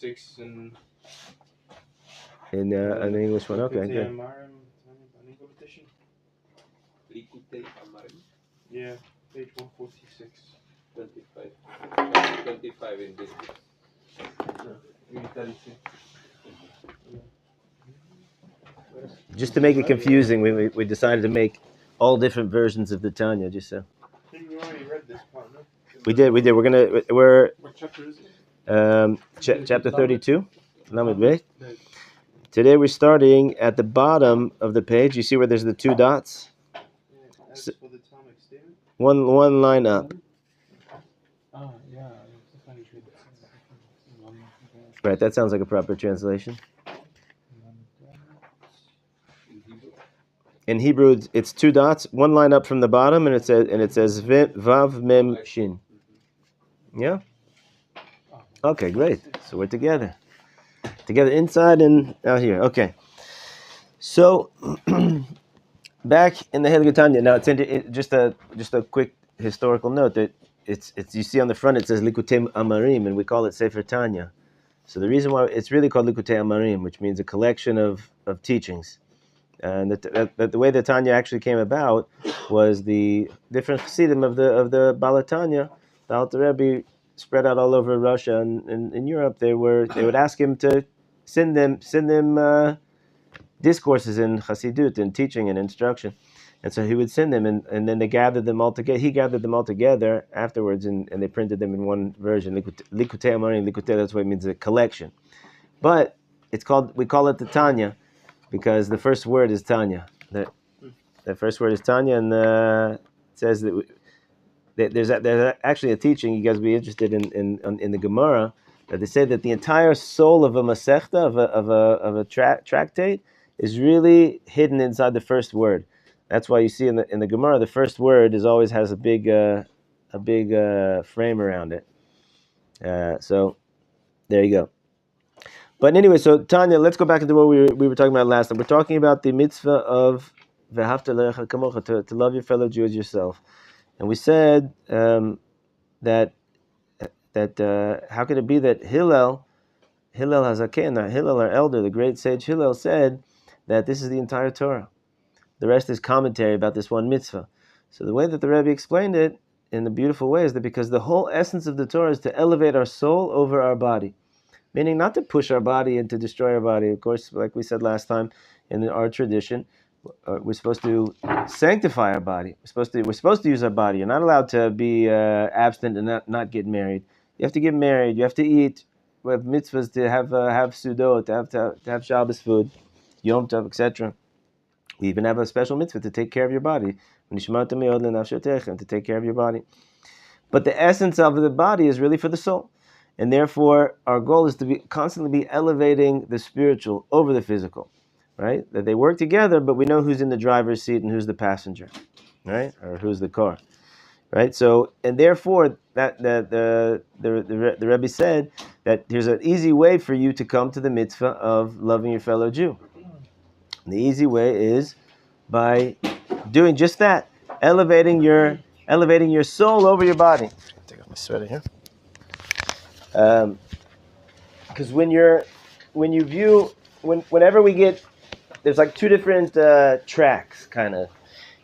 6 and in an English one. Okay, good. An English edition. Yeah, page 146. 25 in this. No, maybe 32. Just to make it confusing, we decided to make all different versions of the Tanya. Just so. I think we already read this part, no? We did. We're What chapter is it? chapter 32. Lamed Bet. Today we're starting at the bottom of the page. You see where there's the two dots? As for the atomic statement? One line up. Oh, yeah. Right, that sounds like a proper translation. In Hebrew, it's two dots, one line up from the bottom, and it says Vav Mem Shin. Yeah. Okay, great. So we're together inside and out here. Okay. So back in the Heilige Tanya. Now just a quick historical note that it's you see on the front it says Likutei Amarim, and we call it Sefer Tanya. So the reason why it's really called Likutei Amarim, which means a collection of teachings. And that the way the Tanya actually came about was the different Chassidim of the Balatanya, the Alter Rebbe, spread out all over Russia and in Europe. They would ask him to send them discourses in Chassidut, in teaching and instruction, and so he would send them, and then they gathered them all together. He gathered them all together afterwards, and they printed them in one version. Likutei Amarim, Likutei, that's what it means, a collection. But we call it the Tanya, because the first word is Tanya. The first word is Tanya, and it says that there's actually a teaching. You guys will be interested in the Gemara, that they say that the entire soul of a Masechta, of a tractate, is really hidden inside the first word. That's why you see in the Gemara, the first word always has a big frame around it. So there you go. But anyway, so Tanya, let's go back into what we were talking about last time. We're talking about the mitzvah of V'ahavta l'recha kamocha, to love your fellow Jew as yourself. And we said that how could it be that Hillel Hazaken, Hillel our elder, the great sage Hillel, said that this is the entire Torah. The rest is commentary about this one mitzvah. So the way that the Rebbe explained it in a beautiful way is that because the whole essence of the Torah is to elevate our soul over our body. Meaning not to push our body and to destroy our body. Of course, like we said last time, in our tradition, we're supposed to sanctify our body. We're supposed to use our body. You're not allowed to be abstinent and not get married. You have to get married. You have to eat. We have mitzvahs to have sudot, to have Shabbos food, Yom Tov, etc. We even have a special mitzvah to take care of your body. To take care of your body. But the essence of the body is really for the soul. And therefore, our goal is to constantly be elevating the spiritual over the physical, right? That they work together, but we know who's in the driver's seat and who's the passenger, right? Or who's the car, right? So, and therefore, the Rebbe said that there's an easy way for you to come to the mitzvah of loving your fellow Jew. And the easy way is by doing just that, elevating your soul over your body. Take off my sweater here. Because whenever we get, there's like two different tracks, kind of.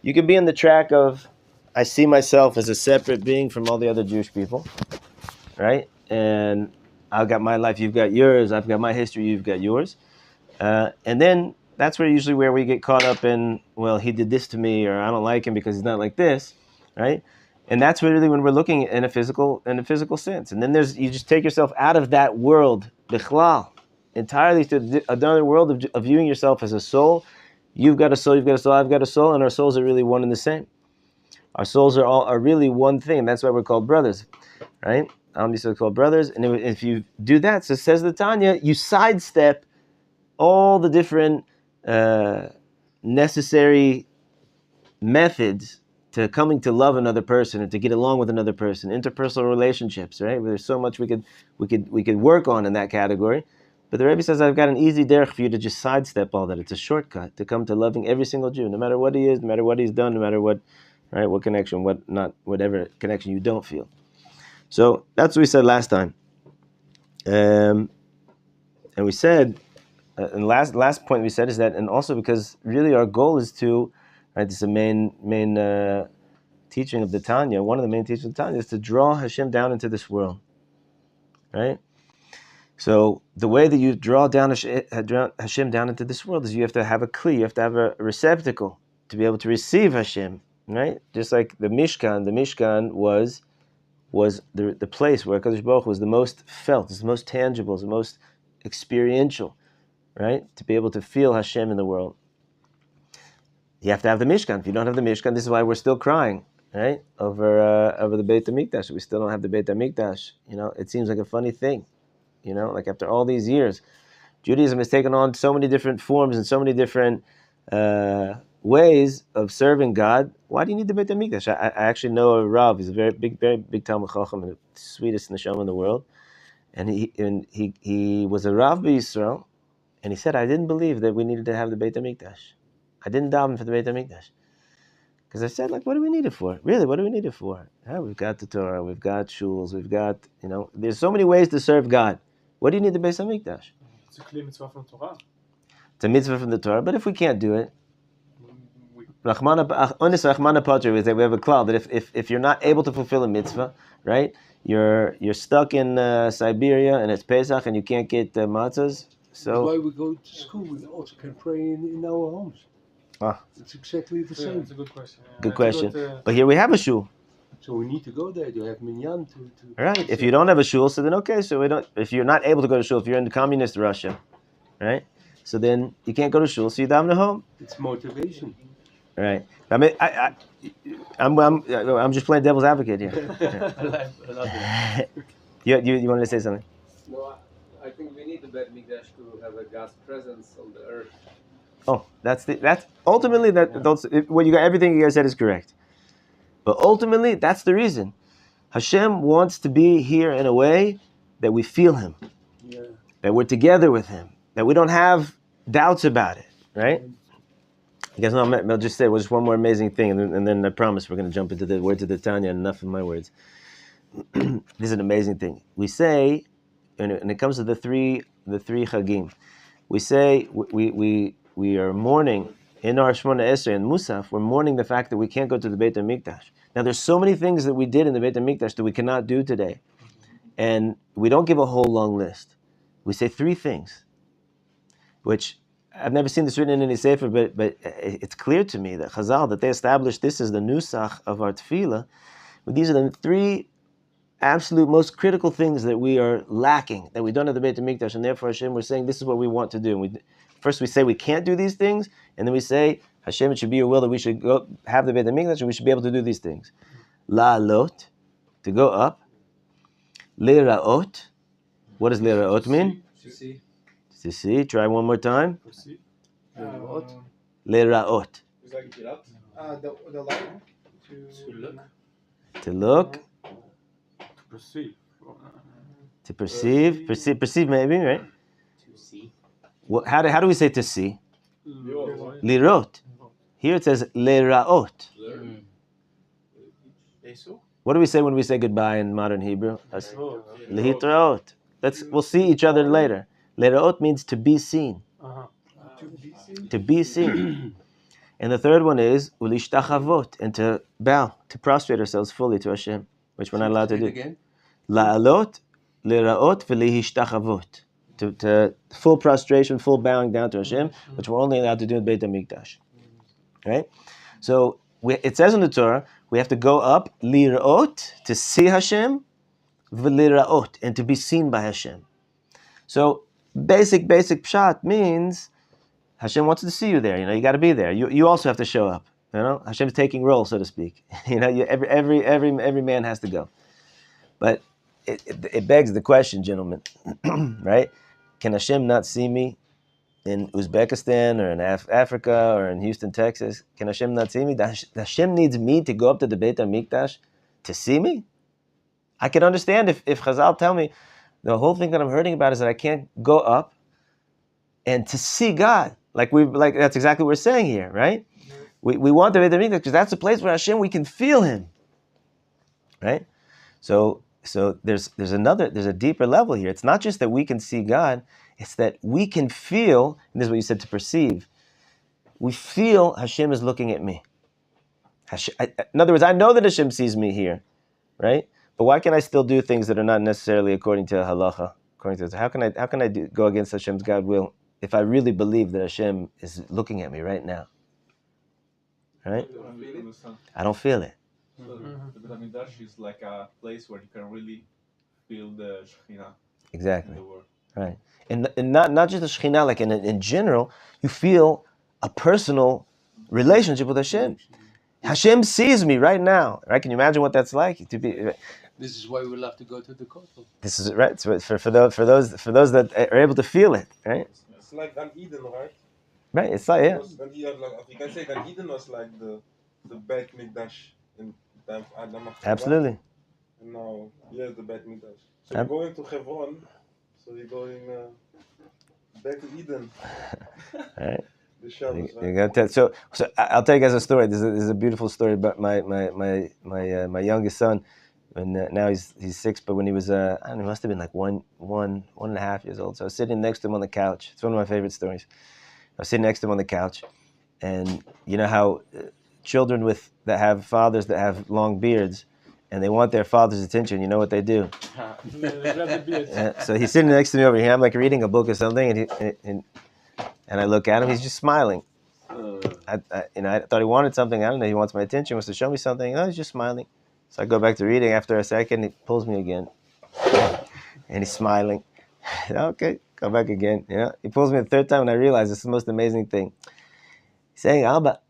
You can be in the track of, I see myself as a separate being from all the other Jewish people, right? And I've got my life, you've got yours, I've got my history, you've got yours. And then that's usually where we get caught up in, well, he did this to me, or I don't like him because he's not like this, right? And that's really when we're looking in a physical sense. And then you just take yourself out of that world, bichlal, entirely to another world of viewing yourself as a soul. You've got a soul, I've got a soul, and our souls are really one and the same. Our souls are really one thing. That's why we're called brothers, right? We're called brothers. And if you do that, so says the Tanya, you sidestep all the different necessary methods to coming to love another person and to get along with another person, interpersonal relationships, right? There's so much we could work on in that category. But the Rebbe says, I've got an easy derech for you to just sidestep all that. It's a shortcut to come to loving every single Jew, no matter what he is, no matter what he's done, no matter what, right? What connection, whatever connection you don't feel. So that's what we said last time. And we said, and last point we said is that, and also because really our goal is to, right? This is the main teaching of the Tanya. One of the main teachings of the Tanya is to draw Hashem down into this world, right? So the way that you draw down Hashem down into this world is you have to have a kli, you have to have a receptacle to be able to receive Hashem, right? Just like the Mishkan was the place where HaKadosh Baruch Hu was the most felt, it's the most tangible, it's the most experiential, right? To be able to feel Hashem in the world. You have to have the Mishkan. If you don't have the Mishkan, this is why we're still crying, right? Over the Beit HaMikdash. We still don't have the Beit HaMikdash. It seems like a funny thing. Like after all these years, Judaism has taken on so many different forms and so many different ways of serving God. Why do you need the Beit HaMikdash? I actually know a Rav. He's a very big Talmid Chacham, and the sweetest neshama in the world. And he was a Rav b'Yisrael, and he said, I didn't believe that we needed to have the Beit HaMikdash. I didn't daven for the Beit HaMikdash. Because I said, what do we need it for? Really, what do we need it for? We've got the Torah, we've got shuls, we've got, there's so many ways to serve God. What do you need the Beit HaMikdash? It's a mitzvah from Torah. It's a mitzvah from the Torah, but if we can't do it, we have a klal that if you're not able to fulfill a mitzvah, right? You're stuck in Siberia and it's Pesach and you can't get matzahs. So that's why we go to school. We also can pray in our homes. It's exactly the same. That's a good question. Good question. But here we have a shul. So we need to go there to have minyan to. Right. If you don't have a shul, so then okay. So we don't. If you're not able to go to shul, if you're in communist Russia, right? So then you can't go to shul. So you daven at home. It's motivation. Right. I mean, I'm just playing devil's advocate here. You wanted to say something? No, I think we need the Beit Mikdash to have a God's presence on the earth. Oh, that's ultimately everything you guys said is correct. But ultimately, that's the reason. Hashem wants to be here in a way that we feel Him, that we're together with Him, that we don't have doubts about it, right? You guys know, I'll just say just one more amazing thing, and then I promise we're going to jump into the words of the Tanya. Enough of my words. This is an amazing thing. We say, and it comes to the three chagim. We say we are mourning in our Shmona Esrei and Musaf. We're mourning the fact that we can't go to the Beit HaMikdash. Now, there's so many things that we did in the Beit HaMikdash that we cannot do today, and we don't give a whole long list. We say three things, which I've never seen this written in any sefer, but it's clear to me that Chazal, that they established this as the nusach of our tefillah. But these are the three absolute most critical things that we are lacking, that we don't have the Beit HaMikdash, and therefore Hashem, we're saying this is what we want to do. First we say we can't do these things, and then we say, Hashem, it should be your will that we should go have the Beit HaMikdash, and we should be able to do these things. La'alot, to go up. Le'ra'ot, what does le'ra'ot mean? To see. Try one more time. Le'ra'ot. The light to look. To look. To perceive. Perceive maybe, right? To see. How do we say to see? Lirot. Here it says le'ra'ot. What do we say when we say goodbye in modern Hebrew? Lehitraot. We'll see each other later. Le'ra'ot means to be seen. To be seen. And the third one is ulishtachavot, and to bow, to prostrate ourselves fully to Hashem, which we're not allowed to do. Again? La'alot, le'ra'ot, v'lihishtachavot. To full prostration, full bowing down to Hashem, which we're only allowed to do in Beit HaMikdash. Right? So it says in the Torah, we have to go up, lira'ot, to see Hashem, v'lira'ot, and to be seen by Hashem. So basic pshat means Hashem wants to see you there. You got to be there. You also have to show up. Hashem's taking roll, so to speak. Every man has to go. But it begs the question, gentlemen, right? Can Hashem not see me in Uzbekistan or in Africa or in Houston, Texas? Can Hashem not see me? Does Hashem needs me to go up to the Beit HaMikdash to see me? I can understand if Chazal tell me the whole thing that I'm hurting about is that I can't go up and to see God. Like that's exactly what we're saying here, right? We want the Beit HaMikdash because that's a place where Hashem, we can feel Him, right? So there's a deeper level here. It's not just that we can see God; It's that we can feel, and this is what you said, to perceive. We feel Hashem is looking at me. In other words, I know that Hashem sees me here, right? But why can I still do things that are not necessarily according to halacha? According to how can I go against Hashem's God will if I really believe that Hashem is looking at me right now? Right? I don't feel it. So the Beit HaMikdash is like a place where you can really feel the Shekhinah. Exactly. In the world. Right. And not just the Shekhinah, like in general, you feel a personal relationship with Hashem. Hashem sees me right now. Right? Can you imagine what that's like to be? This is why we love to go to the kotel. This is right. So for those that are able to feel it, right? It's like Gan Eden, right? Right. It's like You can say Gan Eden was like the Beit Mikdash in time of Adam. Absolutely. And now here's the Beit Mikdash. So you're going to Hebron. So you're going back to Eden. Right. The Shabbos, You got that. So I'll tell you guys a story. This is a beautiful story about my youngest son. And now he's 6, but when he was I don't know, he must have been like one and a half years old. So I was sitting next to him on the couch. It's one of my favorite stories. I was sitting next to him on the couch, and you know how children that have fathers that have long beards, and they want their father's attention. You know what they do? So he's sitting next to me over here. I'm like reading a book or something, and I look at him. He's just smiling. I thought he wanted something. I don't know. He wants my attention. Wants to show me something. Oh, he's just smiling. So I go back to reading. After a second, he pulls me again, and he's smiling. Okay, go back again. He pulls me the third time, and I realize this is the most amazing thing. He's saying, Abba,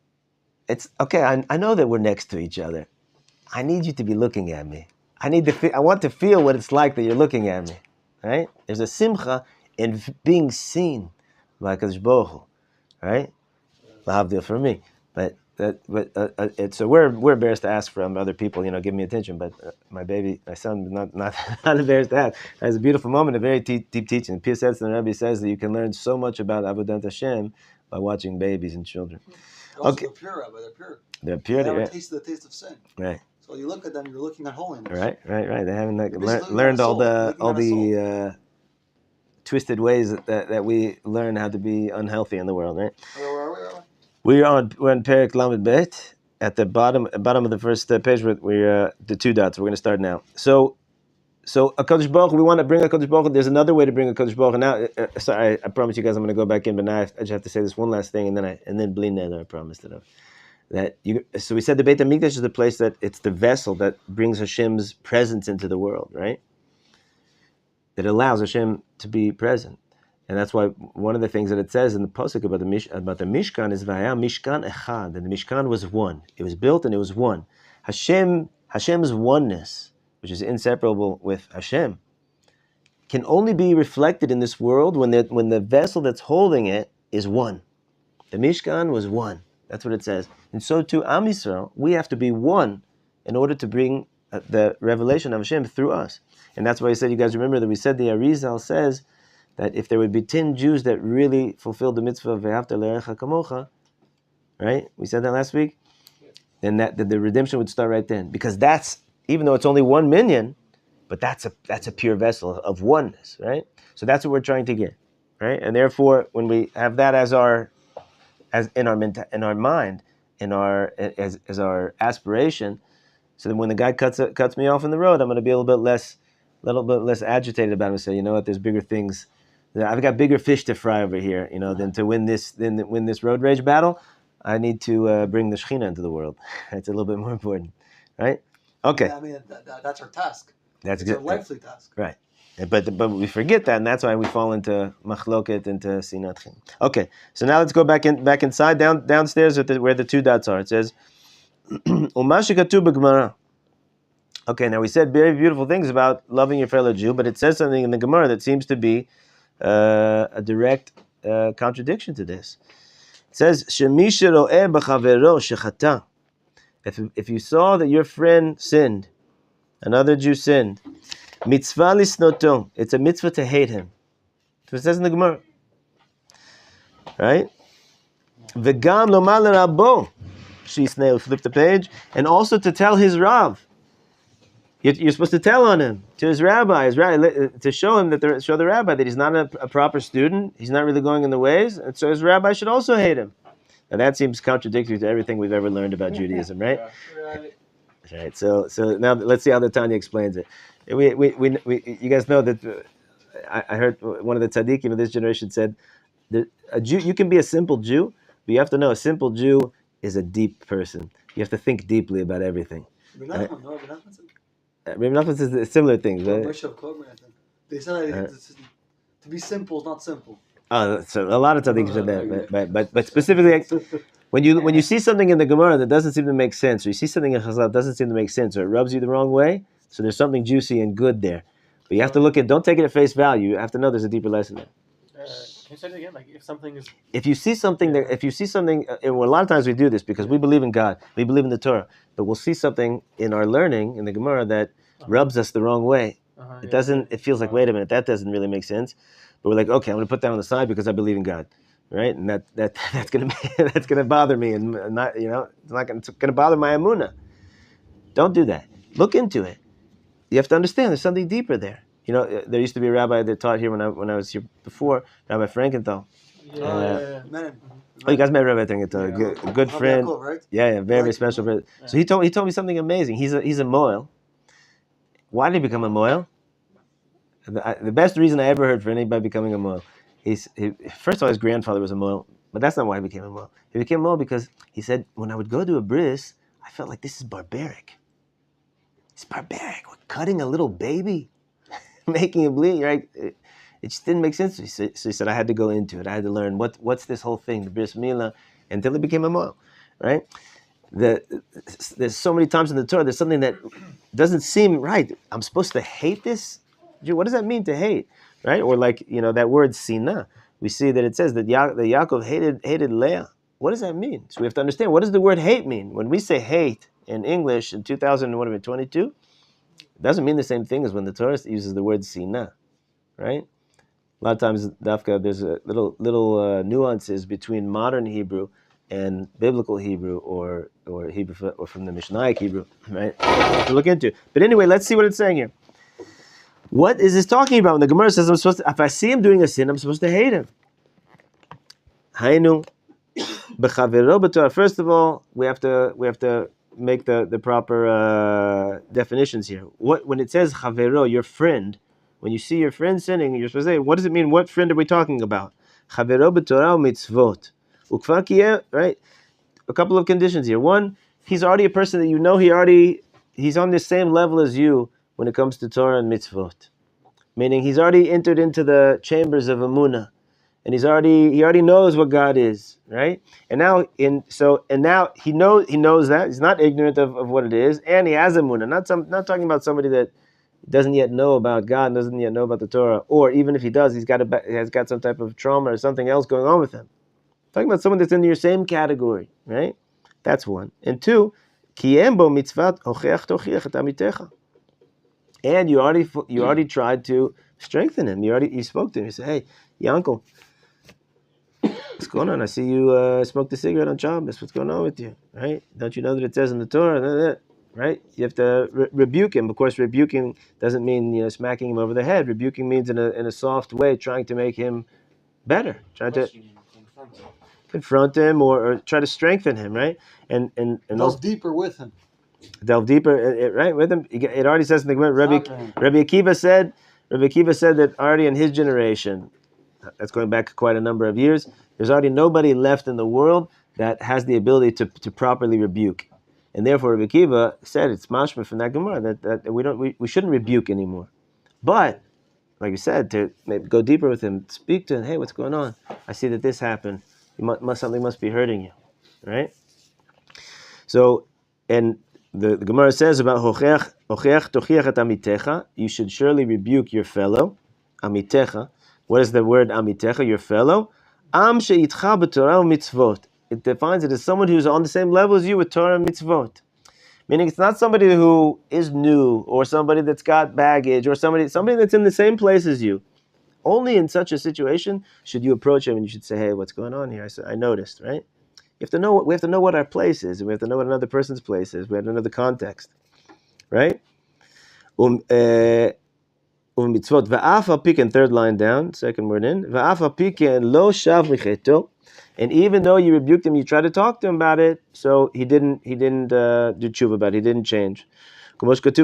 it's okay. I know that we're next to each other. I need you to be looking at me. I want to feel what it's like that you're looking at me. Right? There's a simcha in being seen by Kadosh Baruch Hu. Right? Lahavdil for me, but. So we're embarrassed to ask from other people, give me attention. But my son, not embarrassed to ask. It was a beautiful moment, a very deep teaching. The Rabbi says that you can learn so much about Avodat Hashem by watching babies and children. Also, they're pure, Rabbi. They're pure. They're pure. They haven't tasted the taste of sin. Right. So you look at them, you're looking at holiness. Right. They haven't learned all the twisted ways that we learn how to be unhealthy in the world. Right. Where are we, Rabbi? We're on Perek Lamed Bet at the bottom of the first page. We're the 2 dots. We're going to start now. So a Kodesh Baruch Hu, we want to bring a Kodesh Baruch Hu. There's another way to bring a Kodesh Baruch Hu. Now, sorry, I promise you guys I'm going to go back in, but now I just have to say this one last thing, and then Bli Neder, I promised it. So we said the Beit HaMikdash is the place that it's the vessel that brings Hashem's presence into the world, right? It allows Hashem to be present. And that's why one of the things that it says in the pasuk about the Mishkan is Vayah Mishkan Echad, and the Mishkan was one. It was built and it was one. Hashem's oneness, which is inseparable with Hashem, can only be reflected in this world when the vessel that's holding it is one. The Mishkan was one. That's what it says. And so too, Am Yisrael, we have to be one in order to bring the revelation of Hashem through us. And that's why I said, you guys remember that we said the Arizal says that if there would be 10 Jews that really fulfilled the mitzvah of Ve'afta L'erecha Kamocha, right? We said that last week. Then that the redemption would start right then, because that's, even though it's only 1 million, but that's a pure vessel of oneness, right? So that's what we're trying to get, right? And therefore, when we have that as our mind, as our aspiration, so then when the guy cuts me off in the road, I'm going to be a little bit less agitated about it and say, you know what? There's bigger things. I've got bigger fish to fry over here, than to win this road rage battle. I need to bring the Shekhinah into the world. It's a little bit more important, right? Okay. I mean, that's our task. That's it's good. Our lively task. Right. But we forget that, and that's why we fall into machloket, into sinat chin. Okay. So now let's go back inside, downstairs where the 2 dots are. It says, Umashikatu b'Gemara. Okay, now we said very beautiful things about loving your fellow Jew, but it says something in the Gemara that seems to be a direct contradiction to this. It says, Shemi shero'eh b'chavero shechata. If you saw that your friend sinned, another Jew sinned, mitzvah lisnoto, it's a mitzvah to hate him. That's what it says in the Gemara. Right? V'gam lomar l'rabbo, shisnei, flip the page, and also to tell his Rav. You're supposed to tell on him to his rabbi, to show him show the rabbi that he's not a proper student. He's not really going in the ways, and so his rabbi should also hate him. Now that seems contradictory to everything we've ever learned about Judaism, right? Right. Right. So now let's see how the Tanya explains it. You guys know that I heard one of the tzaddikim of this generation said that a Jew, you can be a simple Jew, but you have to know a simple Jew is a deep person. You have to think deeply about everything. Rabbi Nachman says similar things. Right? They said to be simple is not simple. Oh, so a lot of tzaddikim said that, but specifically, when you see something in the Gemara that doesn't seem to make sense, or you see something in Chazal that doesn't seem to make sense, or it rubs you the wrong way, so there's something juicy and good there. But you have to look at, don't take it at face value. You have to know there's a deeper lesson there. Can you say it again? Like if something is... If you see something, and a lot of times we do this because we believe in God, we believe in the Torah, but we'll see something in our learning in the Gemara that rubs us the wrong way. It feels like, wait a minute, that doesn't really make sense. But we're like, okay, I'm going to put that on the side because I believe in God, right? And that's going to bother me, and not, it's going to bother my emunah. Don't do that. Look into it. You have to understand there's something deeper there. There used to be a rabbi that taught here when I was here before, Rabbi Frankenthal. Yeah. Oh, you guys met Rabbi Frankenthal, a good friend. Yaakov, right? Yeah, very special friend. So he told me something amazing. He's a moel. Why did he become a moel? The best reason I ever heard for anybody becoming a moel, first of all, his grandfather was a moel, but that's not why he became a moel. He became a moel because he said, when I would go to a bris, I felt like this is barbaric. It's barbaric. We're cutting a little baby, making him bleed, right? It just didn't make sense. So he said, I had to go into it. I had to learn what's this whole thing, the bris milah, until it became a moel, right? There's so many times in the Torah, there's something that doesn't seem right. I'm supposed to hate this? What does that mean to hate, right? Or like, that word sinah. We see that it says that Yaakov hated Leah. What does that mean? So we have to understand, what does the word hate mean? When we say hate in English in 2022, it doesn't mean the same thing as when the Torah uses the word sinah, right? A lot of times, Dafka, there's a little nuances between modern Hebrew and biblical Hebrew or Hebrew or from the Mishnaic Hebrew, right? To look into. But anyway, let's see what it's saying here. What is this talking about? When the Gemara says, if I see him doing a sin, I'm supposed to hate him. Hainu b'chavero b'torah. First of all, we have to make the proper definitions here. When it says chavero, your friend, when you see your friend sinning, you're supposed to say, what does it mean? What friend are we talking about? Chavero b'torah mitzvot. Ukvar kiyeh, right? A couple of conditions here. One, he's already a person that he's on the same level as you when it comes to Torah and mitzvot. Meaning he's already entered into the chambers of Emunah. And he already knows what God is, right? And now he knows that. He's not ignorant of what it is, and he has Emunah. Not talking about somebody that doesn't yet know about God, doesn't yet know about the Torah, or even if he does, he has got some type of trauma or something else going on with him. Talking about someone that's in your same category, right? That's one. And two, Kiembo mitzvat hocheach tochiach et amitecha. And you already tried to strengthen him. You spoke to him. You said, "Hey, Yankel, what's going on? I see you smoked a cigarette on Shabbos. What's going on with you? Right? Don't you know that it says in the Torah? Right? You have to rebuke him. Of course, rebuking doesn't mean smacking him over the head. Rebuking means in a soft way, trying to make him better, trying to confront him or try to strengthen him. Right? And Delve deeper with him. Delve deeper, right, with him. It already says in the Gemara. Rabbi Akiva said that already in his generation, that's going back quite a number of years, there's already nobody left in the world that has the ability to properly rebuke, and therefore Rabbi Akiva said it's mashma from that Gemara that we shouldn't rebuke anymore, but like you said, to maybe go deeper with him, speak to him. Hey, what's going on? I see that this happened. Something must be hurting you, right? So, and the Gemara says about hocheach tochiach et amitecha. You should surely rebuke your fellow. Amitecha. What is the word amitecha? Your fellow. Am sheitcha b'torah u'mitzvot. It defines it as someone who's on the same level as you with Torah and mitzvot. Meaning it's not somebody who is new or somebody that's got baggage or somebody that's in the same place as you. Only in such a situation should you approach him and you should say, "Hey, what's going on here? I noticed," right? We have to know what our place is, and we have to know what another person's place is. We have to know the context, right? Mitzvot va'af al piken, third line down, second word in. Va'af al piken lo shav micheto, and even though you rebuked him, you tried to talk to him about it, so he didn't do tshuva about it. He didn't change. Just like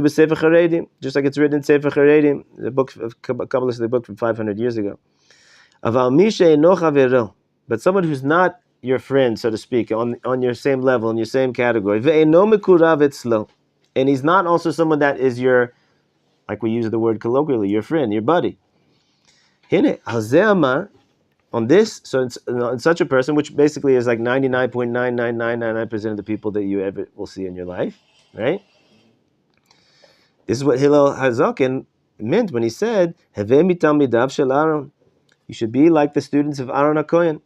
it's written in Sefer Charedim, the book of Kabbalistic book from 500 years ago. Aval misha eno chavero, but someone who's not your friend, so to speak, on your same level, in your same category. Ve'eno mikurav etzlo, and he's not also someone that is your, like we use the word colloquially, your friend, your buddy. Hine, hazeh on this, so in such a person, which basically is like 99.99999% of the people that you ever will see in your life, right? This is what Hillel Hazaken meant when he said, "Heveh mitamidav shel Aaron." You should be like the students of Aaron HaKohen.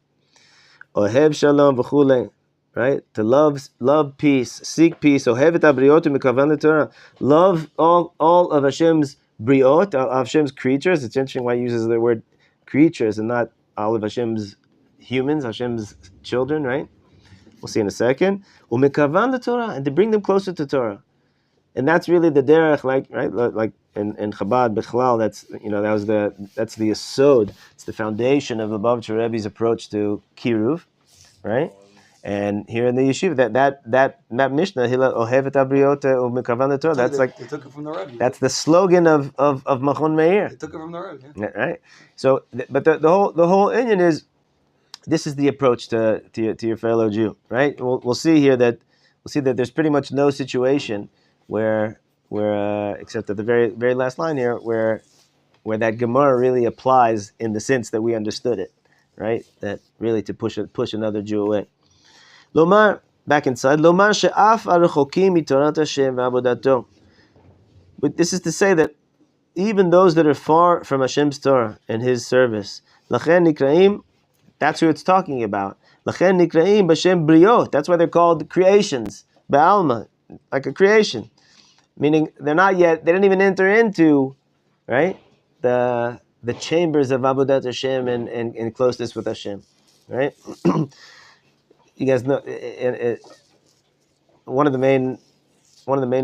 Ohev shalom v'chulei, right? To love peace, seek peace. Ohev et habriot u'mikavan l'Torah. Love all of Hashem's briot, of Hashem's creatures. It's interesting why he uses the word creatures and not all of Hashem's humans, Hashem's children, right? We'll see in a second. U'mikavan l'Torah, and to bring them closer to Torah. And that's really the derech, like in Chabad Bechlal. That's that's the yesod. It's the foundation of the Lubavitcher Rebbe's approach to kiruv, right? And here in the yeshiva, that Mishnah, Hillel Ohev et habriot u'mikavan l'Torah. That's like they took it from the Rabbi. That's the slogan of Machon Meir. They took it from the Rabbi. Yeah. Right. So, but the whole inyan is, this is the approach to your fellow Jew, right? We'll see here that there's pretty much no situation where except at the very very last line here where that Gemara really applies in the sense that we understood it, right? That really to push another Jew away. Lomar, back inside. Lomar she'af arechokim mitorat Hashem v'avodato. But this is to say that even those that are far from Hashem's Torah and His service, lachen nikraim, that's who it's talking about. Lachen nikraim b'shem briot. That's why they're called creations, ba'alma, like a creation. Meaning they didn't even enter into, right, the chambers of Avodat Hashem and closeness with Hashem, right? You guys know, one of the main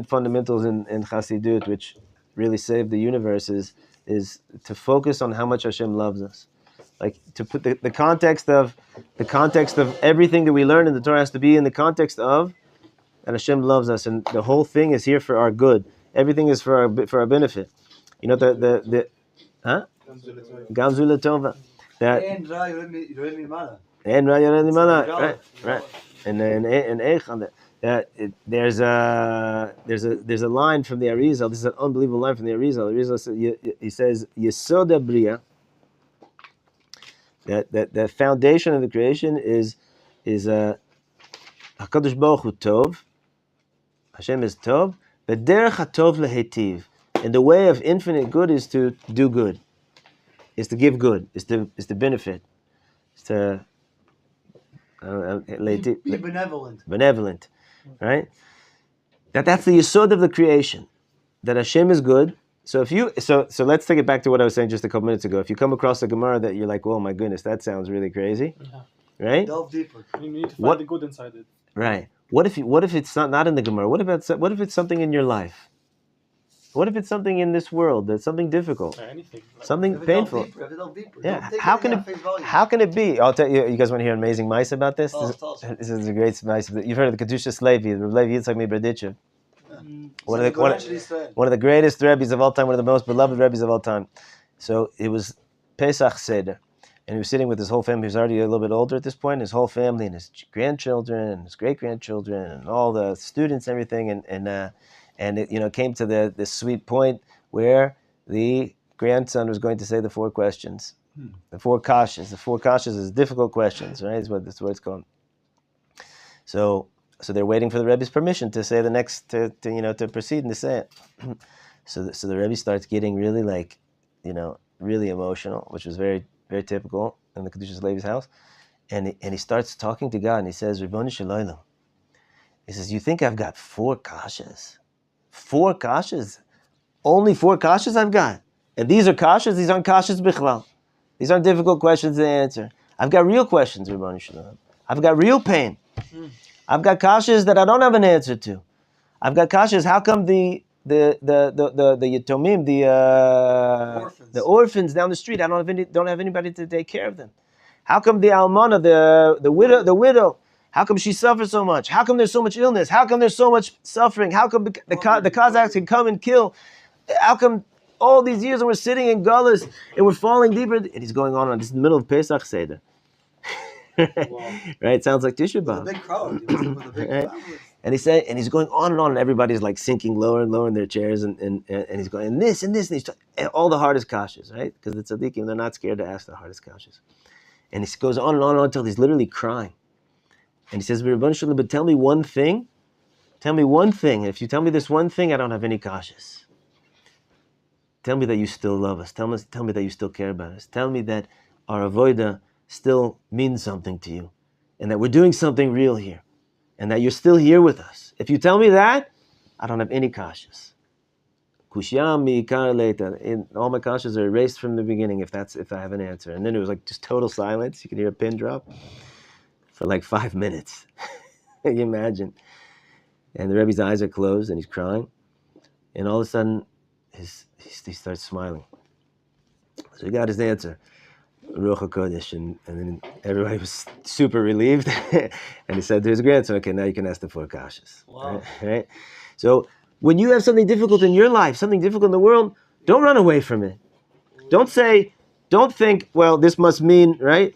fundamentals in Chassidut, which really saved the universe, is to focus on how much Hashem loves us. Like to put the context of everything that we learn in the Torah has to be in the context of that Hashem loves us, and the whole thing is here for our good. Everything is for our benefit. You know the Gamzu Latova. That right. And Eich there's a line from the Arizal. This is an unbelievable line from the Arizal. He says Yesoda Bria. That the foundation of the creation is Hakadosh Baruch Hu Tov. Hashem is Tov, but derech hatov lehetiv, and the way of infinite good is to do good, is to give good, is to benefit, is to Be benevolent. Benevolent, right? That's the yesod of the creation, that Hashem is good. So so let's take it back to what I was saying just a couple minutes ago. If you come across a Gemara that you're like, oh my goodness, that sounds really crazy, right? Delve deeper. You need to find the good inside it. Right. What if it's not in the Gemara? What if it's something in your life? What if it's something in this world that's something difficult? Anything. Something painful. Delve deeper. Yeah. How can it be? I'll tell you. You guys want to hear an amazing mice about this? This is a great mice. You've heard of the Kedushas Levi, the Levi Yitzchak Mibraditchev. One of the greatest Rebbes of all time, one of the most beloved Rebbes of all time. So it was Pesach Seder, and he was sitting with his whole family. He was already a little bit older at this point. His whole family and his grandchildren and his great grandchildren and all the students and everything. And it came to this sweet point where the grandson was going to say the 4 questions, the 4 kashas. The 4 kashas is difficult questions, right? That's what it's called. So they're waiting for the Rebbe's permission to say the next, to proceed and to say it. So the Rebbe starts getting really really emotional, which was very, very typical in the Kedushas Levi's house. And he starts talking to God, and he says, Ribono shel Olam. He says, you think I've got 4 kashas? 4 kashas? Only 4 kashas I've got. And these are kashas? These aren't kashas bichlal. These aren't difficult questions to answer. I've got real questions, Ribono shel Olam. I've got real pain. I've got kashas that I don't have an answer to. I've got kashas. How come the the yatomim, the orphans down the street? I don't have anybody to take care of them. How come the almana, the widow? How come she suffers so much? How come there's so much illness? How come there's so much suffering? How come the Kazakhs can come and kill? How come all these years and we're sitting in gullahs and we're falling deeper? And he's going on. This is the middle of Pesach Seder. Right? Sounds like Tisha B'Av. The big crowd. With a big family. And he's going on, and everybody's like sinking lower and lower in their chairs, and he's going, and this, and he's all the hardest kashas, right? Because the tzaddikim, they're not scared to ask the hardest kashas. And he goes on and on and on until he's literally crying. And he says, but tell me one thing. Tell me one thing. If you tell me this one thing, I don't have any kashas. Tell me that you still love us. Tell me that you still care about us. Tell me that our avodah still means something to you, and that we're doing something real here, and that you're still here with us. If you tell me that, I don't have any kashas. Kushiyam mikar later. All my kashas are erased from the beginning if I have an answer. And then it was like just total silence. You could hear a pin drop for like 5 minutes. Can you imagine? And the Rebbe's eyes are closed and he's crying. And all of a sudden, he starts smiling. So he got his answer. Ruach HaKodesh, and then everybody was super relieved. And he said to his grandson, okay, now you can ask the 4 kashas. Wow. Right? So when you have something difficult in your life, something difficult in the world, don't run away from it. Don't think, well, this must mean, right?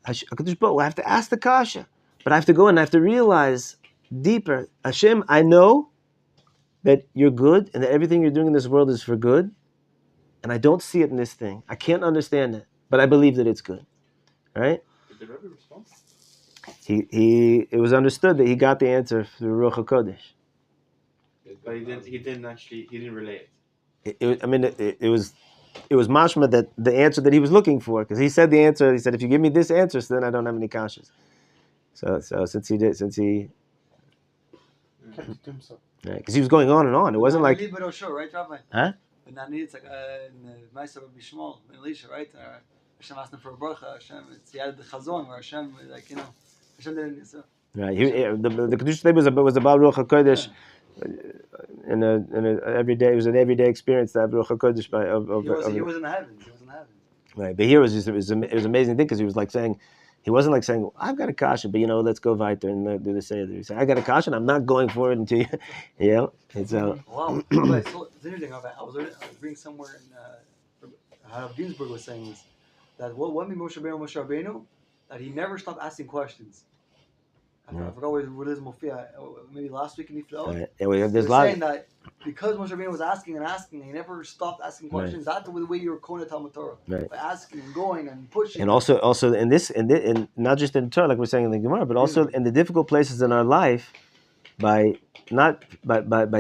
I have to ask the kasha. But I have to go and I have to realize deeper, Hashem, I know that you're good and that everything you're doing in this world is for good. And I don't see it in this thing. I can't understand it. But I believe that it's good, right? Did the Rabbi respond? It was understood that he got the answer through Ruach HaKodesh. But he didn't relate. It was mashma that the answer that he was looking for, because he said the answer. He said, if you give me this answer, so then I don't have any kashas. So since he because he was going on and on. It wasn't like. Right, Rabbi? Huh? But now it's like in the Ma'aser Rabbi Shmuel, in Elisha, right? Hashem asked him for a bracha. Hashem, he had the chazon where Hashem, like, Hashem didn't. So. Right. The Kedusha Day was about Ruach HaKodesh. In a everyday, it was an everyday experience to have Ruach HaKodesh He was in the heavens. Right. But here it was an amazing thing because he was like saying. He wasn't like saying, I've got a kasha, but let's go weiter and do the seder. He said, I got a kasha and I'm not going for it until you, And so. Wow. It's interesting. I was reading somewhere in how Ginsburg was saying this, that what made Moshe Rabbeinu, that he never stopped asking questions. I forgot where it is Mofia, maybe last week in Niflaot. There's a lot. Saying that because Moshe Rabbeinu was asking and asking, he never stopped asking questions. That's the way you were Kona Talmud Torah, by asking and going and pushing. And also in this, in not just in Torah, like we're saying in the Gemara, but also in the difficult places in our life, by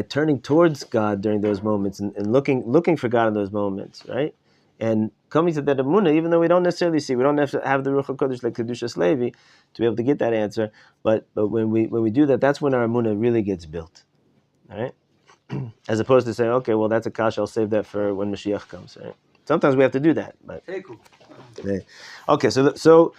turning towards God during those moments and looking for God in those moments, right? And coming to that emunah, even though we don't necessarily see, we don't have to have the Ruach HaKodesh like Kedushas Levi to be able to get that answer. But when we do that, that's when our emunah really gets built, all right? As opposed to saying, okay, well, that's a kasha, I'll save that for when Mashiach comes, right? Sometimes we have to do that. But okay, so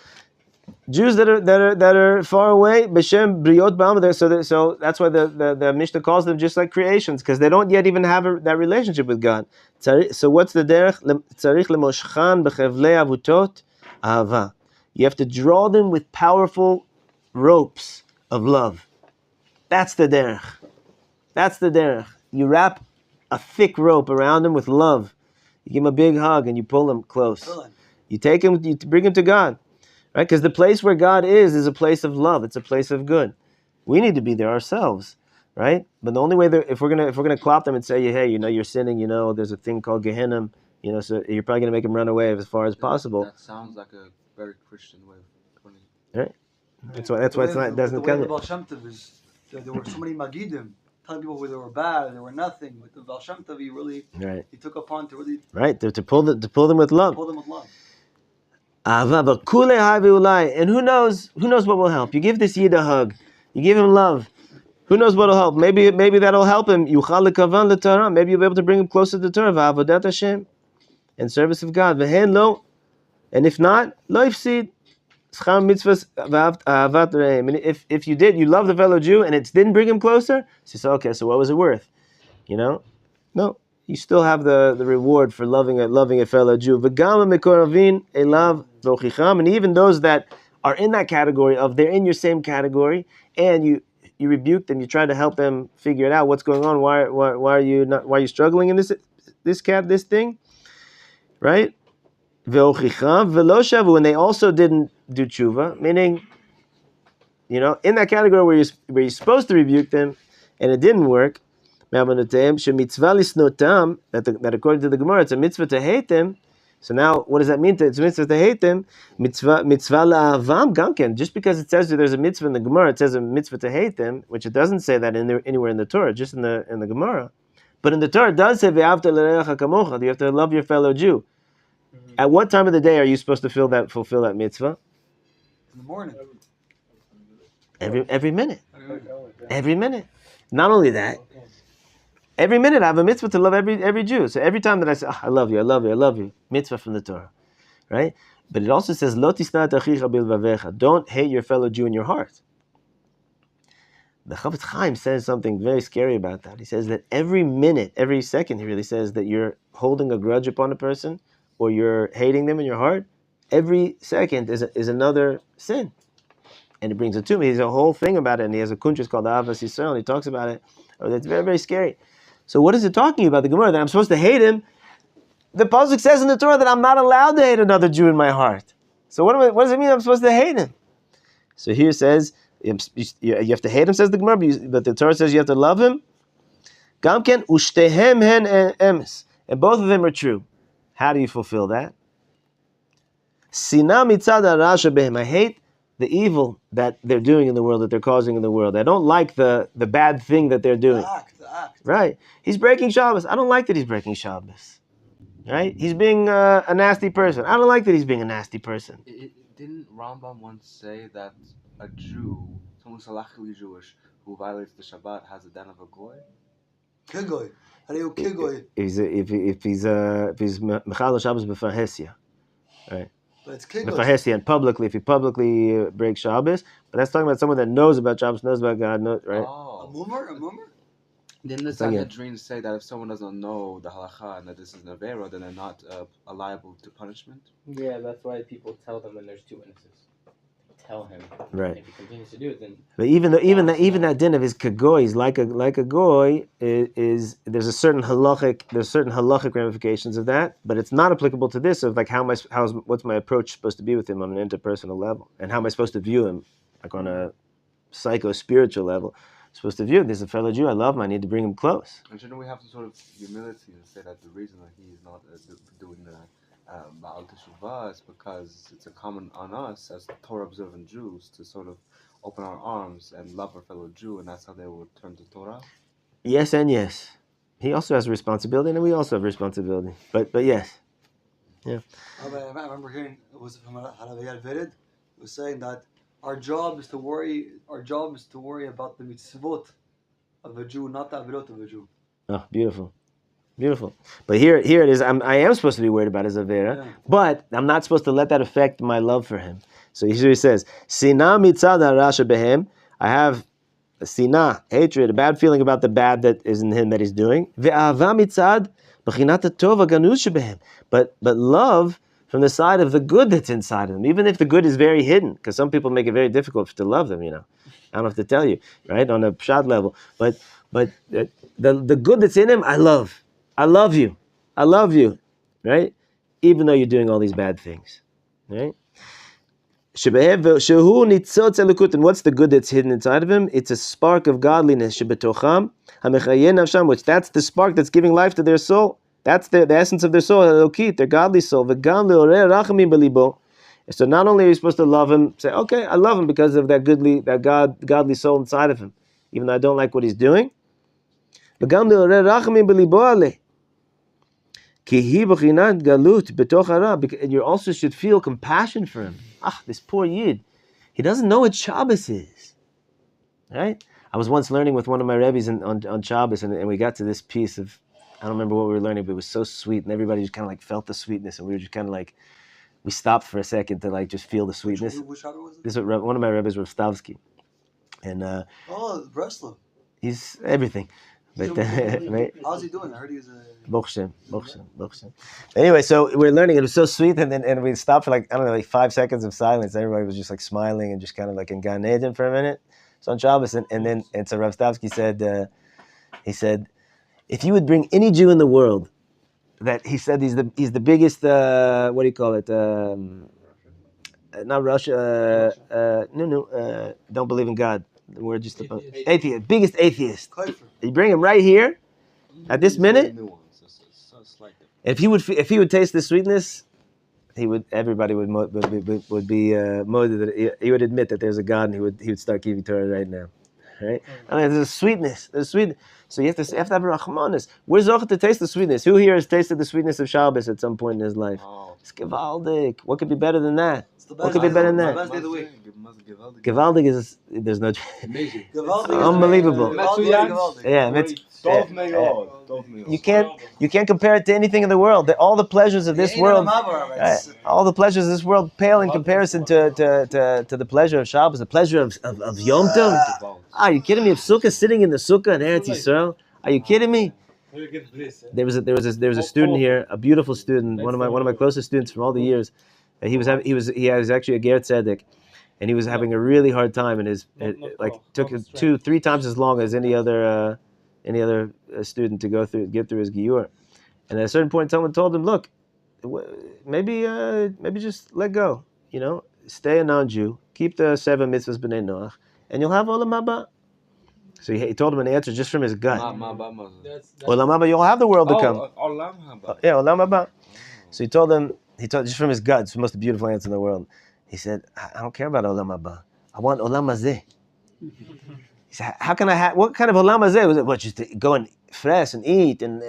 Jews that are far away, b'shem briot ba'am. So that's why the Mishnah calls them just like creations, because they don't yet even have that relationship with God. So what's the derech? Tzarich lemoshchan b'chevlei avutot ahava. You have to draw them with powerful ropes of love. That's the derech. That's the derech. You wrap a thick rope around them with love. You give them a big hug and you pull them close. You take them, you bring them to God. Right? Because the place where God is a place of love. It's a place of good. We need to be there ourselves, right? But the only way that if we're gonna clap them and say, hey, you're sinning, there's a thing called Gehenna, so you're probably gonna make them run away as far as possible. That sounds like a very Christian way of putting it. Right? That's why it's not. It doesn't come. The Baal Shem Tov is there were so many magidim telling people where they were bad, they were nothing. With the Baal Shem Tov, he took upon to really to pull them with love. Pull them with love. And who knows what will help? You give this Yid a hug, you give him love. Who knows what will help? Maybe that'll help him. Maybe you'll be able to bring him closer to Torah. V'avodat Hashem, in service of God. V'hen lo, and if not, lo ifsid. And if you love the fellow Jew and it didn't bring him closer, so you say, okay, so what was it worth? You know? No. You still have the reward for loving a fellow Jew. And even those that are in that category of they're in your same category, and you rebuke them, you try to help them figure it out. What's going on? Why are you struggling in this thing? Right? And they also didn't do tshuva, meaning, in that category where you're supposed to rebuke them, and it didn't work. That according to the Gemara, it's a mitzvah to hate them. So now, what does that mean? It's a mitzvah to hate them. Mitzvah la'avam gamken. Just because it says there's a mitzvah in the Gemara, it says a mitzvah to hate them, which it doesn't say that anywhere in the Torah, just in the Gemara. But in the Torah, it does say ve'avta l'reacha kamocha. You have to love your fellow Jew. At what time of the day are you supposed to fulfill that mitzvah? In the morning. Every minute. Every minute. Not only that, every minute I have a mitzvah to love every Jew. So every time that I say, I love you, I love you, I love you, mitzvah from the Torah, right? But it also says, Lo tisnat achicha bilvavecha. Don't hate your fellow Jew in your heart. The Chafetz Chaim says something very scary about that. He says that every minute, every second, he really says that you're holding a grudge upon a person or you're hating them in your heart. Every second is another sin. And it brings it to me. He has a whole thing about it, and he has a kuntres called Avas Yisrael, and he talks about it. It's very, very scary. So what is it talking about? The Gemara, that I'm supposed to hate him. The pasuk says in the Torah that I'm not allowed to hate another Jew in my heart. So what does it mean I'm supposed to hate him? So here it says, you have to hate him, says the Gemara, but the Torah says you have to love him. Gamken ushtehem hen emes. And both of them are true. How do you fulfill that? Sina mitzad harasha behem. I hate the evil that they're doing in the world, that they're causing in the world. I don't like the bad thing that they're doing. The act. Right. He's breaking Shabbos. I don't like that he's breaking Shabbos. Right? He's being a nasty person. I don't like that he's being a nasty person. Didn't Rambam once say that a Jew, someone who's halachically Jewish, who violates the Shabbat has a den of a goy? Kigoy. How do you kigoy? If he's mechal Shabbos b'farhesia, right? But it's kigoy. B'farhesia, and publicly, if he publicly breaks Shabbos, but that's talking about someone that knows about Shabbos, knows about God, right? Oh. A mummer? Didn't the Sanhedrin say that if someone doesn't know the halacha and that this is an avera, then they're not liable to punishment? Yeah, that's why people tell them when there's two witnesses. Tell him. Right. If he continues to do it, then. But even that din of his kagoy is like a goy is there's certain halachic ramifications of that, but it's not applicable to this of like what's my approach supposed to be with him on an interpersonal level, and how am I supposed to view him like on a psycho-spiritual level. I'm supposed to view him. This is a fellow Jew. I love him. I need to bring him close. And shouldn't we have some sort of humility and say that the reason that he's not doing the Ba'al Teshuvah is because it's incumbent on us as Torah-observant Jews to sort of open our arms and love our fellow Jew, and that's how they will turn to Torah? Yes and yes. He also has a responsibility, and we also have a responsibility. But yes. Yeah. I remember hearing, it was from Rabbi Vered, it was saying that our job is to worry about the mitzvot of a Jew, not the avirot of a Jew. Oh, beautiful. Beautiful. But here it is. I am supposed to be worried about his avera, but I'm not supposed to let that affect my love for him. So here he says, Sina mitzad harasha behem. I have a sina, hatred, a bad feeling about the bad that is in him that he's doing. Ve'ava mitzad b'chinat tov haganuz shebehem. But love from the side of the good that's inside of them, even if the good is very hidden, because some people make it very difficult to love them, I don't have to tell you, right, on a pshat level. But the good that's in him, I love. I love you, right? Even though you're doing all these bad things, right? And what's the good that's hidden inside of him? It's a spark of godliness, which that's the spark that's giving life to their soul. That's the essence of their soul, their godly soul. So not only are you supposed to love him, say, okay, I love him because of that godly soul inside of him, even though I don't like what he's doing. And you also should feel compassion for him. This poor Yid, he doesn't know what Shabbos is, right? I was once learning with one of my Rebbes on Shabbos, and we got to this piece of, I don't remember what we were learning, but it was so sweet, and everybody just kind of like felt the sweetness, and we were just kind of like, we stopped for a second to like just feel the sweetness. Which Shabbos was it? This is one of my Rebbes, Rav Stavsky, and the wrestler. He's everything, But, right? How's he doing? I heard he was a. Bochshem. Anyway, so we're learning. It was so sweet, and we stopped for like 5 seconds of silence. Everybody was just like smiling and just kind of like in Gan Eden for a minute. So on Shabbos, and so Rav Stavsky said, he said, if you would bring any Jew in the world, that he said he's the biggest. What do you call it? Not Russia. Don't believe in God. We're just atheist, biggest atheist. You bring him right here at this minute. If he would taste the sweetness, everybody would be motivated. He would admit that there's a God, and he would start giving Torah right now. Right? There's a sweetness. So you have to have rachmanis. We're zocheh to taste the sweetness. Who here has tasted the sweetness of Shabbos at some point in his life? Oh. It's gewaldig. What could be better than that? What could be better than that? Gewaldig is there's no. Amazing. Unbelievable. Yeah, you can't compare it to anything in the world. All the pleasures of this world, all the pleasures of this world pale in comparison to the pleasure of Shabbos, the pleasure of Yom Tov. Are you kidding me? If Sukkah sitting in the Sukkah in Eretz Yisrael, are you kidding me? There was a student here, a beautiful student, one of my closest students from all the years. He was actually a Ger Tzedek, and he was having a really hard time, and took 2-3 times as long as any other student to get through his Giyur. And at a certain point, someone told him, "Look, maybe just let go. Stay a non-Jew, keep the 7 mitzvahs b'nei Noach, and you'll have olam haba." So he told him an answer just from his gut. Olam haba, you'll have the world to come. Olam haba. Yeah, olam haba. So he told just from his gut. It's the most beautiful answer in the world. He said, "I don't care about olam haba. I want olam hazeh." He said, "How can I have? What kind of olam hazeh was it? What, just to go and fresh and eat and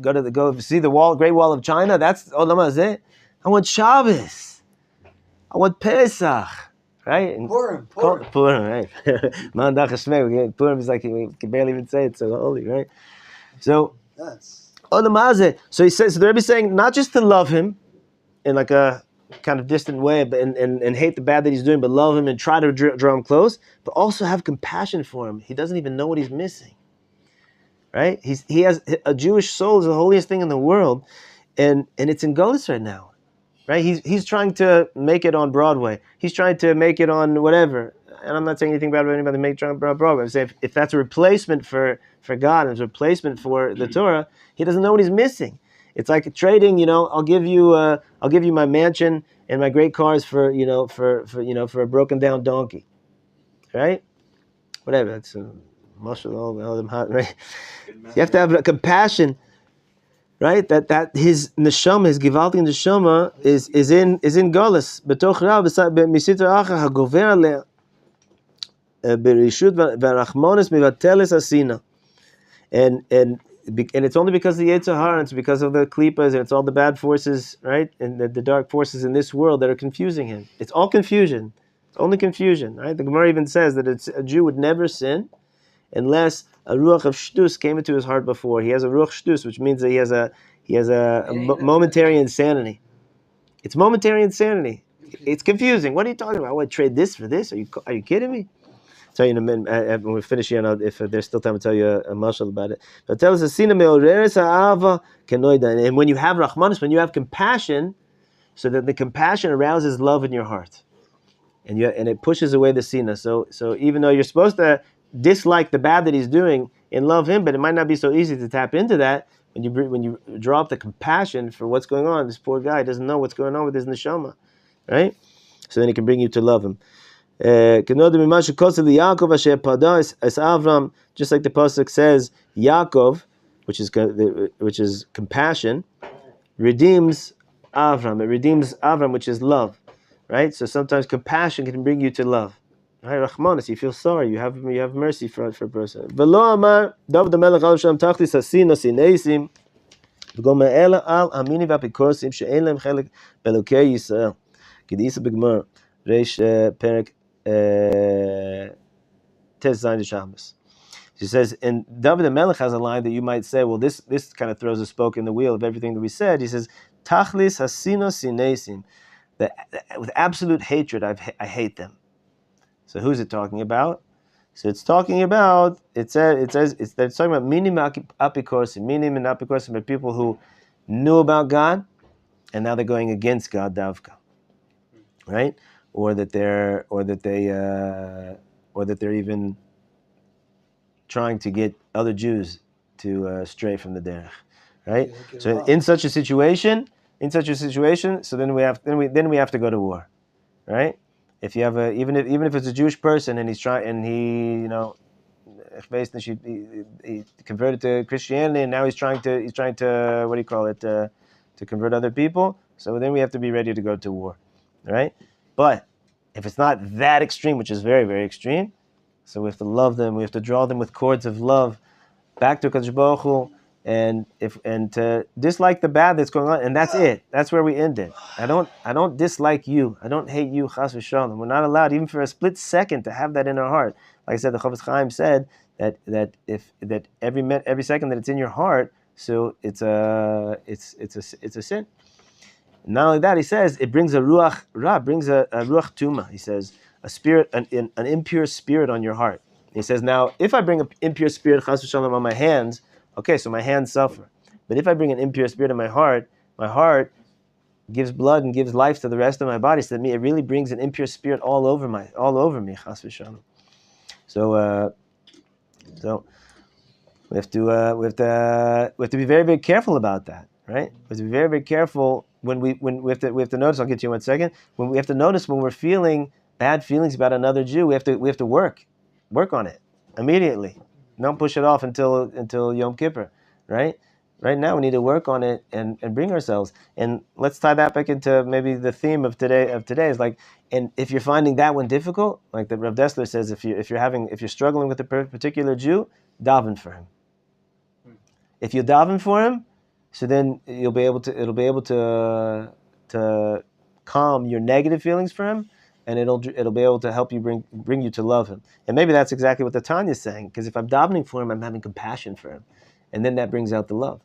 go see the Great Wall of China? That's olam hazeh. I want Shabbos. I want Pesach." Right? Purim, right? Purim is like, we can barely even say it, so holy, right? So, so he says, so the Rebbe is saying, not just to love him in like a kind of distant way, but and hate the bad that he's doing, but love him and try to draw him close, but also have compassion for him. He doesn't even know what he's missing, right? He has a Jewish soul is the holiest thing in the world, and it's in Golus right now. Right? He's trying to make it on Broadway. He's trying to make it on whatever. And I'm not saying anything bad about anybody making it on Broadway. I'm saying if that's a replacement for God, and it's a replacement for the Torah, he doesn't know what he's missing. It's like trading. I'll give you my mansion and my great cars for a broken down donkey, right? Whatever. That's muscle all them hot, right? You have to have compassion. Right, that his neshama, his givaldi neshama, is in galus. Betoch ra misitra acha hagover aleh berishut v'rachmanis mivateles asina, and it's only because of the Yetzer Hara, and it's because of the klipas, and it's all the bad forces, right, and the dark forces in this world that are confusing him. It's all confusion. It's only confusion, right? The Gemara even says that a Jew would never sin unless a ruach of shtus came into his heart before. He has a ruach shtus, which means that he has a momentary insanity. It's momentary insanity. It's confusing. What are you talking about? I would trade this for this? Are you kidding me? I'll tell you in a minute. When we finish here, if there's still time, I'll tell you a mashal about it. But tell us, and when you have rachmanis, when you have compassion, so that the compassion arouses love in your heart, and it pushes away the sina. So even though you're supposed to dislike the bad that he's doing and love him, but it might not be so easy to tap into that when you draw up the compassion for what's going on. This poor guy doesn't know what's going on with his neshama, right? So then he can bring you to love him. Just like the pasuk says, Yaakov, which is compassion, redeems Avram. It redeems Avram, which is love, right? So sometimes compassion can bring you to love. Right, Rachmanis, you feel sorry, you have mercy for a person. V'lo amar David HaMelech al Shem tachlis hasina sineisim v'go me'ela al amini v'apikosim she'en lehem chelek belokei Yisrael. Kedisa b'Gemara Reish Perek Tes Zayin Shabbos. She says, and David HaMelech has a line that you might say, well, this kind of throws a spoke in the wheel of everything that we said. He says, tachlis hasina sineisim, that with absolute hatred I hate them. So who's it talking about? So it's talking about, it's talking about minim apikosim. Minim and apikosim are people who knew about God, and now they're going against God davka, right? Or that they're even trying to get other Jews to stray from the derech, right? So in such a situation, so then we have to go to war, right? If you have even if it's a Jewish person and he converted to Christianity and now he's trying to what do you call it, to convert other people. So then we have to be ready to go to war, right? But if it's not that extreme, which is very, very extreme, so we have to love them. We have to draw them with cords of love back to Kadosh Baruch Hu, and to dislike the bad that's going on, and that's it. That's where we end it. I don't dislike you. I don't hate you. Chas v'shalom. We're not allowed even for a split second to have that in our heart. Like I said, the Chofetz Chaim said that every second that it's in your heart, so it's a sin. Not only that, he says it brings a ruach ra, brings a ruach tuma. He says a spirit, an impure spirit on your heart. He says, now if I bring an impure spirit chas v'shalom on my hands, okay, so my hands suffer. But if I bring an impure spirit in my heart gives blood and gives life to the rest of my body. So that it really brings an impure spirit all over me, chas v'shalom. So we have to be very, very careful about that, right? We have to be very, very careful when we have to notice. I'll get to you in 1 second. When we have to notice when we're feeling bad feelings about another Jew, we have to work on it immediately. Don't push it off until Yom Kippur, right? Right now we need to work on it and bring ourselves. And let's tie that back into maybe the theme of today is like, and if you're finding that one difficult, like the Rav Dessler says, if you're struggling with a particular Jew, daven for him. If you daven for him, so then it'll be able to calm your negative feelings for him, and it'll be able to help you bring you to love him. And maybe that's exactly what the Tanya is saying, because if I'm davening for him, I'm having compassion for him, and then that brings out the love,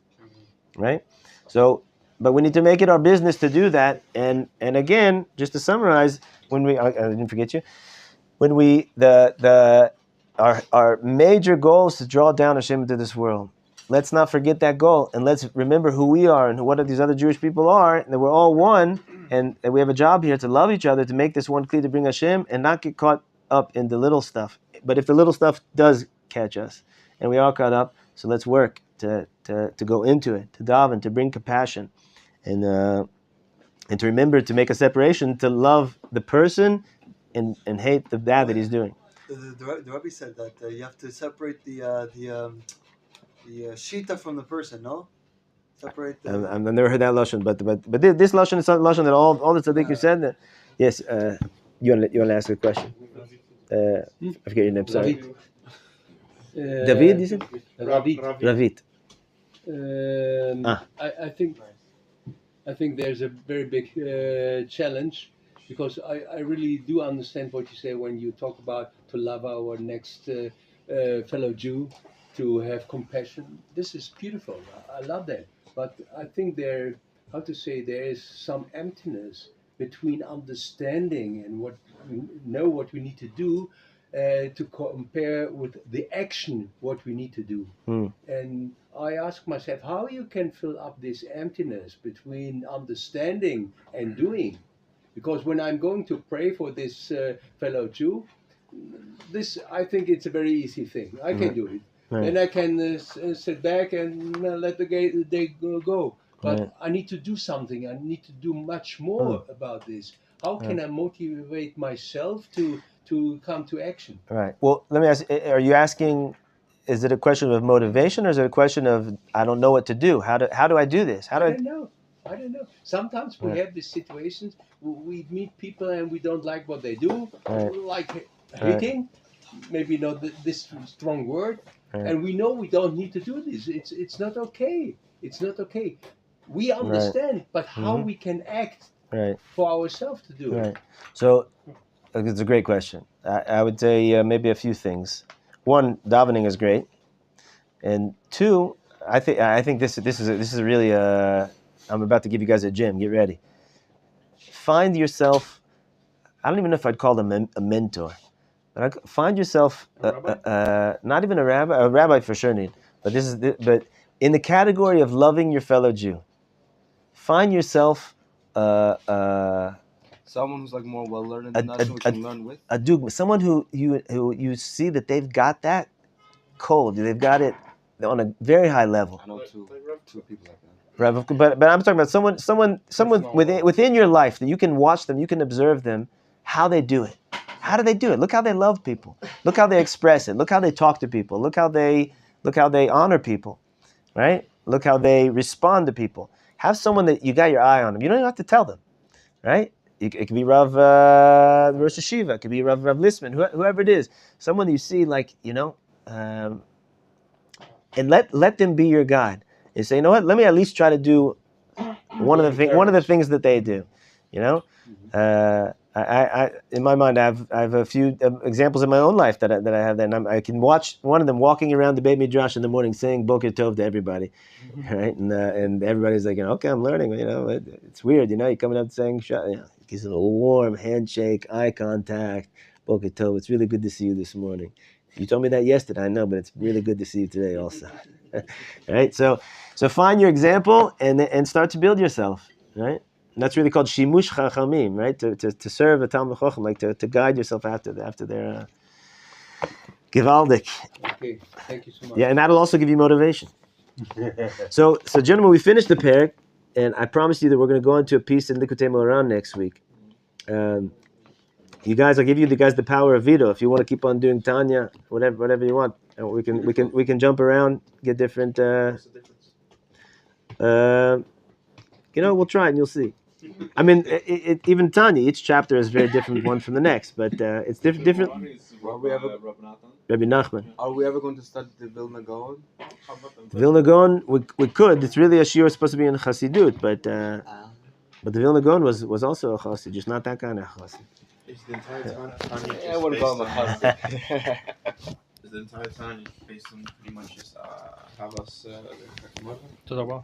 right? So, but we need to make it our business to do that. And again, just to summarize, I didn't forget you. When our major goal is to draw down Hashem into this world. Let's not forget that goal, and let's remember who we are and what these other Jewish people are, and that we're all one, and we have a job here to love each other, to make this one clear, to bring Hashem, and not get caught up in the little stuff. But if the little stuff does catch us, and we are caught up, so let's work to go into it, to daven, to bring compassion, and to remember to make a separation, to love the person and hate the bad that he's doing. The Rabbi said that you have to separate the shita from the person, no? Separate the... I've never heard that lashon, but this lashon is a lashon that all the tzaddikim said. That, yes, you want to ask a question? I forget your name. Sorry. David, is it? Ravit. I think there's a very big challenge, because I really do understand what you say when you talk about to love our next fellow Jew, to have compassion. This is beautiful. I love that. But I think there is some emptiness between understanding and what we need to do, to compare with the action what we need to do. And I ask myself how you can fill up this emptiness between understanding and doing. Because when I'm going to pray for this fellow Jew, I think it's a very easy thing. I can do it. Right. Then I can sit back and let the day go. But right. I need to do something. I need to do much more about this. How can I motivate myself to come to action? Right. Well, let me ask, are you asking, is it a question of motivation, or is it a question of, I don't know what to do? How do I do this? I don't know. Sometimes we have these situations, we meet people and we don't like what they do, like hating, maybe not this strong word, and we know we don't need to do this. It's not okay. It's not okay. We understand, but how we can act for ourselves to do it. So it's a great question. I would say maybe a few things. One, davening is great, and two, I think this is really I'm about to give you guys a gem. Get ready. Find yourself. I don't even know if I'd call them a mentor, But find yourself not even a rabbi for sure need, but but in the category of loving your fellow Jew, find yourself someone who's like more well learned than us, who we can learn with. A dugma, someone who you see that they've got that cold, they've got it on a very high level. I know two people like that. But I'm talking about someone within your life that you can watch them, you can observe them, how they do it. How do they do it? Look how they love people. Look how they express it. Look how they talk to people. Look how they honor people, right? Look how they respond to people. Have someone that you got your eye on them. You don't even have to tell them, right? It could be Rav Rosh Hashiva. It could be Rav Listman. Whoever it is, someone you see and let them be your guide. You say, you know what? Let me at least try to do one of the things that they do. You know, I in my mind, I have a few examples in my own life that I have. And I can watch one of them walking around the Beit Midrash in the morning, saying Boker Tov to everybody, right? And everybody's like, okay, I'm learning. You know, it's weird. You know, you're coming up saying, gives it a warm handshake, eye contact, Boker Tov. It's really good to see you this morning. You told me that yesterday, I know, but it's really good to see you today also. Right? So find your example and start to build yourself, right? And that's really called shimush chachamim, right? To serve a Talmid Chacham, like to guide yourself after their gewaldik. Okay, thank you so much. Yeah, and that'll also give you motivation. So gentlemen, we finished the parak, and I promised you that we're going to go into a piece in Likutei Moharan next week. You guys, I'll give you the power of veto. If you want to keep on doing Tanya, whatever you want, and we can jump around, get different. What's the difference? We'll try and you'll see. I mean, even Tanya, each chapter is very different one from the next, but it's different. Rabbi Nachman. Are we ever going to study the Vilna Gaon? The Vilna Gaon, we could. It's really a shiur supposed to be in Chassidut, but the Vilna Gaon was also a Chassid, just not that kind of Chassid. Is the entire Tanya I wouldn't call him a Chassid. Is the entire Tanya based on pretty much just Havas? תודה רבה.